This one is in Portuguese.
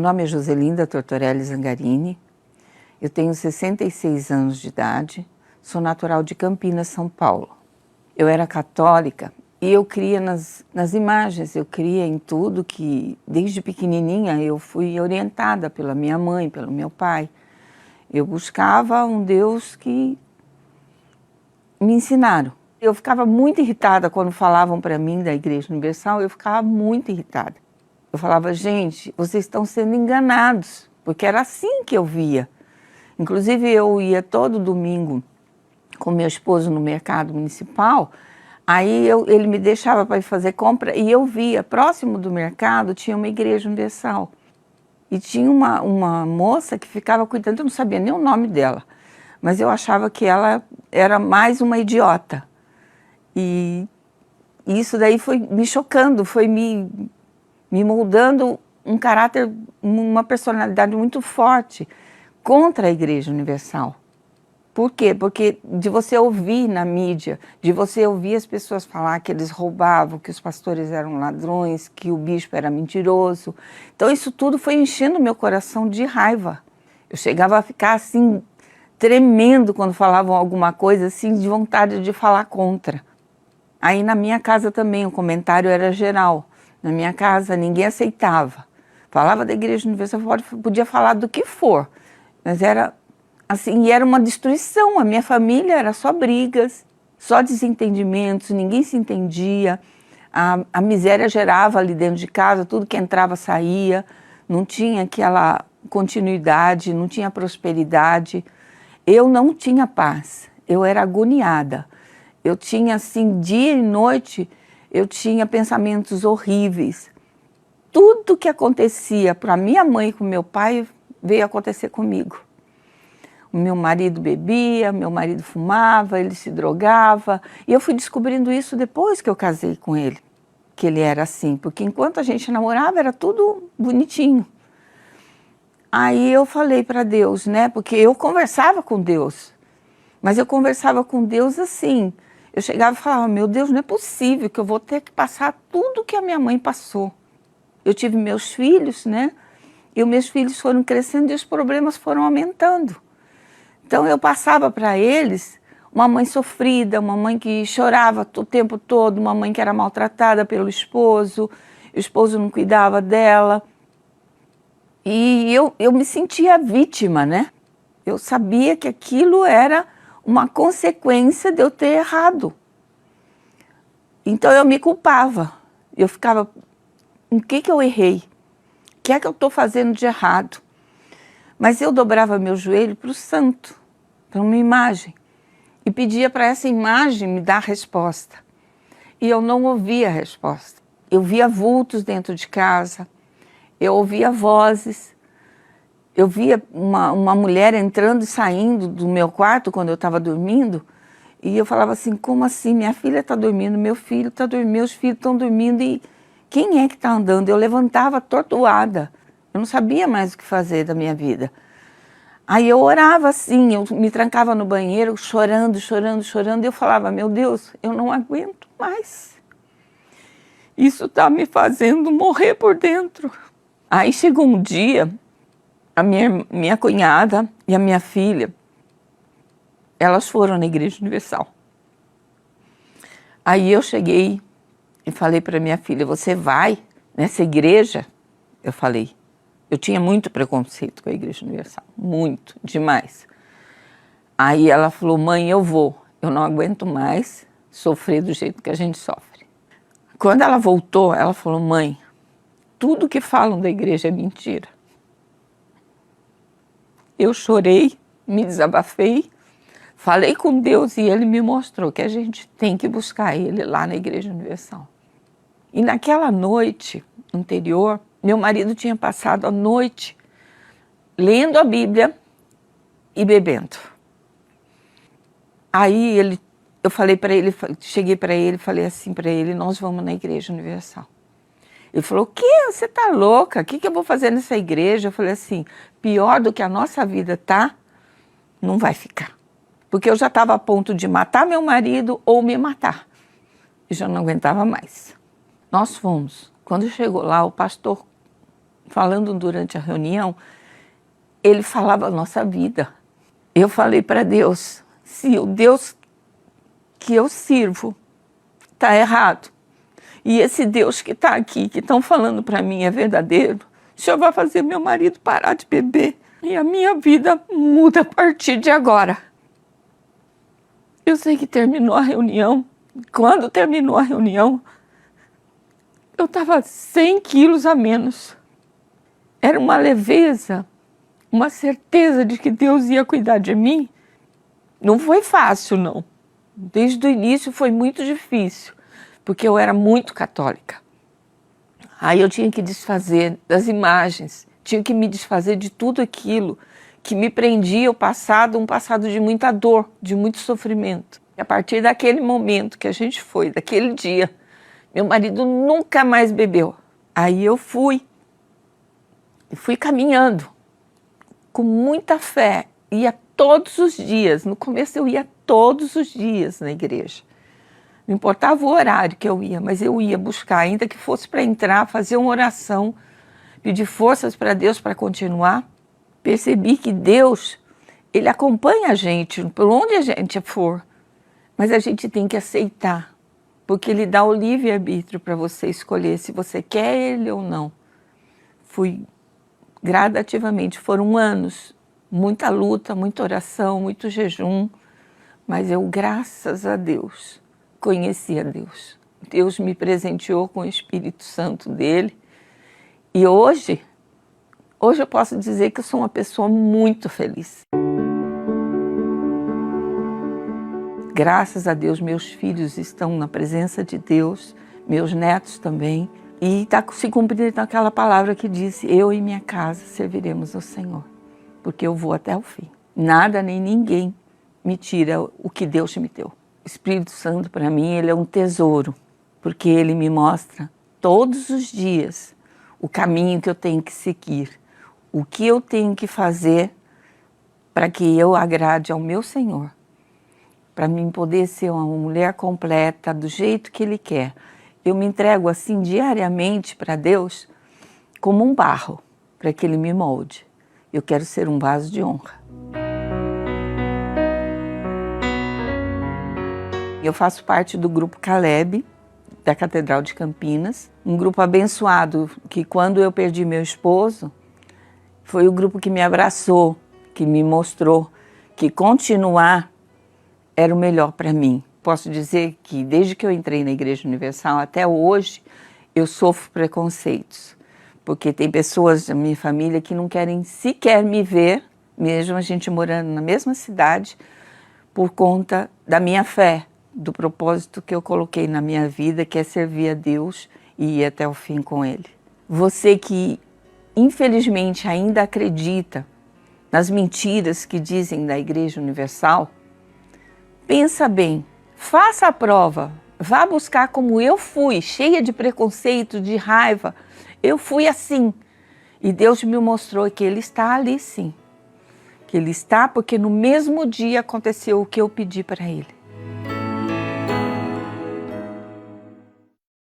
nome é Joselinda Tortorelli Zangarini, eu tenho 66 anos de idade, sou natural de Campinas, São Paulo. Eu era católica e eu cria nas imagens, eu cria em tudo que, desde pequenininha, eu fui orientada pela minha mãe, pelo meu pai. Eu buscava um Deus que me ensinaram. Eu ficava muito irritada quando falavam para mim da Igreja Universal, eu ficava muito irritada. Eu falava, gente, vocês estão sendo enganados, porque era assim que eu via. Inclusive, eu ia todo domingo com meu esposo no mercado municipal, aí ele me deixava para ir fazer compra e eu via, próximo do mercado, tinha uma Igreja Universal. E tinha uma moça que ficava cuidando, eu não sabia nem o nome dela, mas eu achava que ela era mais uma idiota. E isso daí foi me chocando, foi me moldando um caráter, uma personalidade muito forte contra a Igreja Universal. Por quê? Porque de você ouvir na mídia, de você ouvir as pessoas falar que eles roubavam, que os pastores eram ladrões, que o bispo era mentiroso. Então isso tudo foi enchendo meu coração de raiva. Eu chegava a ficar assim, tremendo quando falavam alguma coisa, assim, de vontade de falar contra. Aí na minha casa também o comentário era geral. Na minha casa ninguém aceitava. Falava da Igreja Universal, podia falar do que for, mas era assim, e era uma destruição. A minha família era só brigas, só desentendimentos, ninguém se entendia. A miséria gerava ali dentro de casa, tudo que entrava saía, não tinha aquela continuidade, não tinha prosperidade. Eu não tinha paz, eu era agoniada. Eu tinha assim, dia e noite, eu tinha pensamentos horríveis. Tudo que acontecia para minha mãe e com meu pai veio acontecer comigo. O meu marido bebia, meu marido fumava, ele se drogava. E eu fui descobrindo isso depois que eu casei com ele, que ele era assim. Porque enquanto a gente namorava era tudo bonitinho. Aí eu falei para Deus, né? Porque eu conversava com Deus. Mas eu conversava com Deus assim. Eu chegava e falava, meu Deus, não é possível que eu vou ter que passar tudo que a minha mãe passou. Eu tive meus filhos, né? E os meus filhos foram crescendo e os problemas foram aumentando. Então eu passava para eles uma mãe sofrida, uma mãe que chorava o tempo todo, uma mãe que era maltratada pelo esposo, o esposo não cuidava dela. E eu me sentia vítima, né? Eu sabia que aquilo era uma consequência de eu ter errado. Então eu me culpava. Eu ficava, o que eu errei? O que é que eu estou fazendo de errado? Mas eu dobrava meu joelho para o santo, para uma imagem, e pedia para essa imagem me dar a resposta. E eu não ouvia a resposta. Eu via vultos dentro de casa, eu ouvia vozes, eu via uma mulher entrando e saindo do meu quarto quando eu estava dormindo, e eu falava assim, como assim? Minha filha está dormindo, meu filho está dormindo, meus filhos estão dormindo, e quem é que está andando? Eu levantava atordoada, eu não sabia mais o que fazer da minha vida. Aí eu orava assim, eu me trancava no banheiro, chorando, chorando, chorando, e eu falava, meu Deus, eu não aguento mais. Isso está me fazendo morrer por dentro. Aí chegou um dia, a minha cunhada e a minha filha, elas foram na Igreja Universal. Aí eu cheguei e falei para minha filha, você vai nessa igreja? Eu falei, eu tinha muito preconceito com a Igreja Universal, muito, demais. Aí ela falou, mãe, eu vou, eu não aguento mais sofrer do jeito que a gente sofre. Quando ela voltou, ela falou, mãe, tudo que falam da igreja é mentira. Eu chorei, me desabafei, falei com Deus e Ele me mostrou que a gente tem que buscar Ele lá na Igreja Universal. E naquela noite anterior, meu marido tinha passado a noite lendo a Bíblia e bebendo. Aí eu falei para ele, cheguei para ele e falei assim para ele, nós vamos na Igreja Universal. Ele falou, o quê? Você tá louca? O que eu vou fazer nessa igreja? Eu falei assim, pior do que a nossa vida tá, não vai ficar. Porque eu já estava a ponto de matar meu marido ou me matar. E já não aguentava mais. Nós fomos. Quando chegou lá, o pastor falando durante a reunião, ele falava a nossa vida. Eu falei para Deus, se o Deus que eu sirvo está errado, e esse Deus que está aqui, que estão falando para mim é verdadeiro, o Senhor vai fazer meu marido parar de beber e a minha vida muda a partir de agora. Eu sei que terminou a reunião. Quando terminou a reunião, eu estava 100 quilos a menos. Era uma leveza, uma certeza de que Deus ia cuidar de mim. Não foi fácil, não. Desde o início foi muito difícil, porque eu era muito católica. Aí eu tinha que desfazer das imagens, tinha que me desfazer de tudo aquilo que me prendia ao passado, um passado de muita dor, de muito sofrimento. E a partir daquele momento que a gente foi, daquele dia, meu marido nunca mais bebeu. Aí eu fui caminhando com muita fé, ia todos os dias. No começo eu ia todos os dias na igreja. Não importava o horário que eu ia, mas eu ia buscar, ainda que fosse para entrar, fazer uma oração, pedir forças para Deus para continuar. Percebi que Deus, Ele acompanha a gente por onde a gente for, mas a gente tem que aceitar, porque Ele dá o livre-arbítrio para você escolher se você quer Ele ou não. Fui gradativamente, foram anos, muita luta, muita oração, muito jejum, mas eu, graças a Deus, conheci a Deus. Deus me presenteou com o Espírito Santo dele e hoje eu posso dizer que eu sou uma pessoa muito feliz. Graças a Deus, meus filhos estão na presença de Deus, meus netos também, e está se cumprindo aquela palavra que disse, eu e minha casa serviremos ao Senhor, porque eu vou até o fim. Nada nem ninguém me tira o que Deus me deu. O Espírito Santo, para mim, ele é um tesouro, porque ele me mostra todos os dias o caminho que eu tenho que seguir, o que eu tenho que fazer para que eu agrade ao meu Senhor, para mim poder ser uma mulher completa do jeito que Ele quer. Eu me entrego assim diariamente para Deus como um barro, para que Ele me molde. Eu quero ser um vaso de honra. Eu faço parte do grupo Caleb, da Catedral de Campinas, um grupo abençoado que quando eu perdi meu esposo, foi o grupo que me abraçou, que me mostrou que continuar era o melhor para mim. Posso dizer que desde que eu entrei na Igreja Universal até hoje, eu sofro preconceitos. Porque tem pessoas da minha família que não querem sequer me ver, mesmo a gente morando na mesma cidade, por conta da minha fé, do propósito que eu coloquei na minha vida, que é servir a Deus e ir até o fim com Ele. Você que infelizmente ainda acredita nas mentiras que dizem da Igreja Universal, pensa bem, faça a prova, vá buscar como eu fui, cheia de preconceito, de raiva. Eu fui assim e Deus me mostrou que Ele está ali sim, que Ele está porque no mesmo dia aconteceu o que eu pedi para Ele.